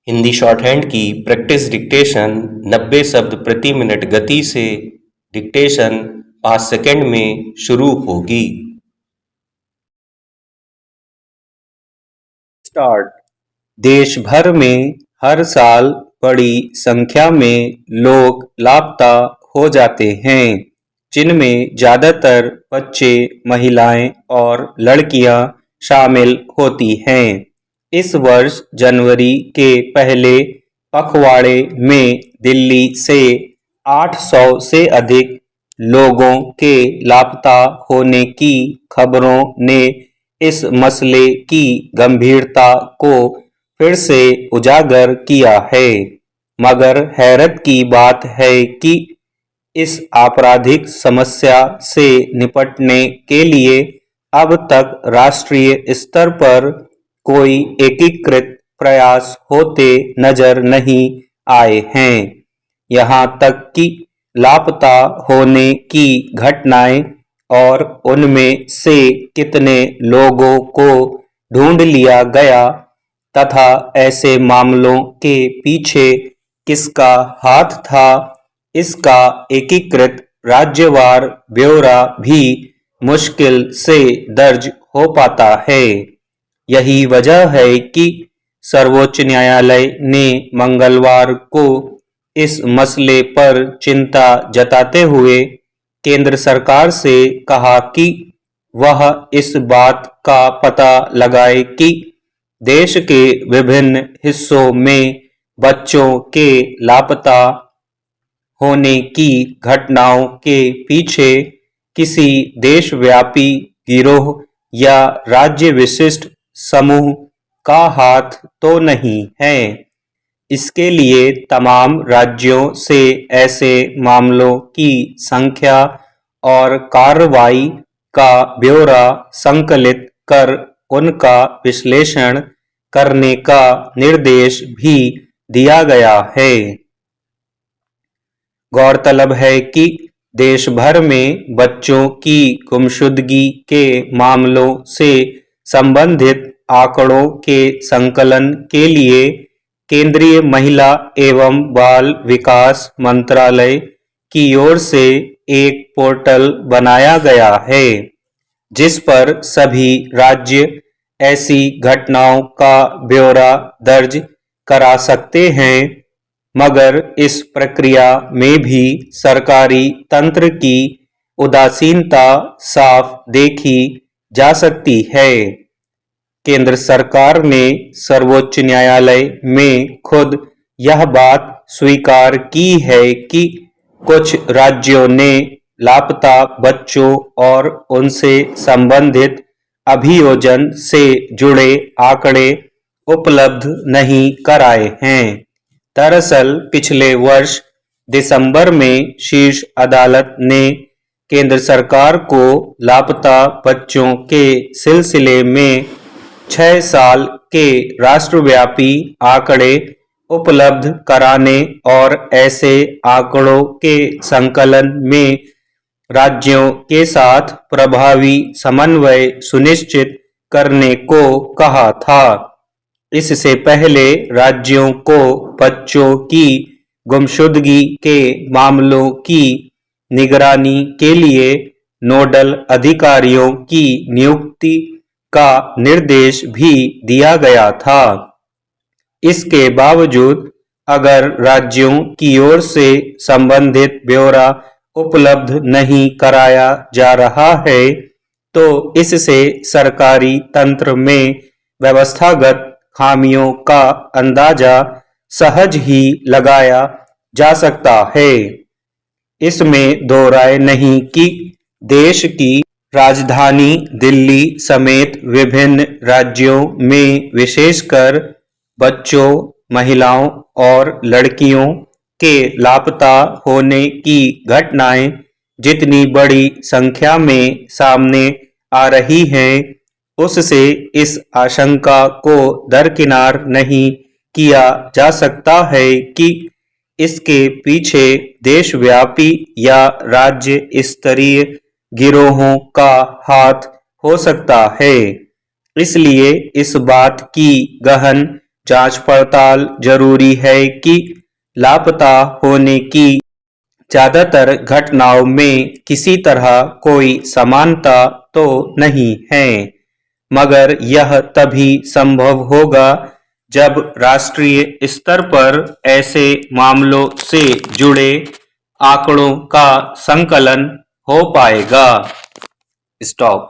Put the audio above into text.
Hindi shorthand की practice dictation 90 शब्द प्रति मिनट गति से डिक्टेशन 5 सेकंड में शुरू होगी। स्टार्ट। देश भर में हर साल बड़ी संख्या में लोग लापता हो जाते हैं, जिनमें ज्यादातर बच्चे, महिलाएं और लड़कियां शामिल होती हैं। इस वर्ष जनवरी के पहले पखवाड़े में दिल्ली से 800 से अधिक लोगों के लापता होने की खबरों ने इस मसले की गंभीरता को फिर से उजागर किया है। मगर हैरत की बात है कि इस आपराधिक समस्या से निपटने के लिए अब तक राष्ट्रीय स्तर पर कोई एकीकृत प्रयास होते नजर नहीं आए हैं। यहाँ तक कि लापता होने की घटनाएं और उनमें से कितने लोगों को ढूंढ लिया गया तथा ऐसे मामलों के पीछे किसका हाथ था, इसका एकीकृत राज्यवार ब्यौरा भी मुश्किल से दर्ज हो पाता है। यही वजह है कि सर्वोच्च न्यायालय ने मंगलवार को इस मसले पर चिंता जताते हुए केंद्र सरकार से कहा कि वह इस बात का पता लगाए कि देश के विभिन्न हिस्सों में बच्चों के लापता होने की घटनाओं के पीछे किसी देशव्यापी गिरोह या राज्य विशिष्ट समूह का हाथ तो नहीं है। इसके लिए तमाम राज्यों से ऐसे मामलों की संख्या और कार्रवाई का ब्यौरा संकलित कर उनका विश्लेषण करने का निर्देश भी दिया गया है। गौरतलब है कि देश भर में बच्चों की गुमशुदगी के मामलों से संबंधित आंकड़ों के संकलन के लिए केंद्रीय महिला एवं बाल विकास मंत्रालय की ओर से एक पोर्टल बनाया गया है, जिस पर सभी राज्य ऐसी घटनाओं का ब्यौरा दर्ज करा सकते हैं। मगर इस प्रक्रिया में भी सरकारी तंत्र की उदासीनता साफ देखी जा सकती है। केंद्र सरकार ने सर्वोच्च न्यायालय में खुद यह बात स्वीकार की है कि कुछ राज्यों ने लापता बच्चों और उनसे संबंधित अभियोजन से जुड़े आंकड़े उपलब्ध नहीं कराए हैं। दरअसल पिछले वर्ष दिसंबर में शीर्ष अदालत ने केंद्र सरकार को लापता बच्चों के सिलसिले में 6 साल के राष्ट्रव्यापी आंकड़े उपलब्ध कराने और ऐसे आंकड़ों के संकलन में राज्यों के साथ प्रभावी समन्वय सुनिश्चित करने को कहा था। इससे पहले राज्यों को बच्चों की गुमशुदगी के मामलों की निगरानी के लिए नोडल अधिकारियों की नियुक्ति का निर्देश भी दिया गया था। इसके बावजूद अगर राज्यों की ओर से संबंधित ब्यौरा उपलब्ध नहीं कराया जा रहा है, तो इससे सरकारी तंत्र में व्यवस्थागत खामियों का अंदाजा सहज ही लगाया जा सकता है। इसमें दो राय नहीं कि देश की राजधानी दिल्ली समेत विभिन्न राज्यों में विशेषकर बच्चों, महिलाओं और लड़कियों के लापता होने की घटनाएं जितनी बड़ी संख्या में सामने आ रही हैं, उससे इस आशंका को दरकिनार नहीं किया जा सकता है कि इसके पीछे देशव्यापी या राज्य स्तरीय गिरोहों का हाथ हो सकता है। इसलिए इस बात की गहन जांच पड़ताल जरूरी है कि लापता होने की ज्यादातर घटनाओं में किसी तरह कोई समानता तो नहीं है, मगर यह तभी संभव होगा जब राष्ट्रीय स्तर पर ऐसे मामलों से जुड़े आंकड़ों का संकलन हो पाएगा। स्टॉप।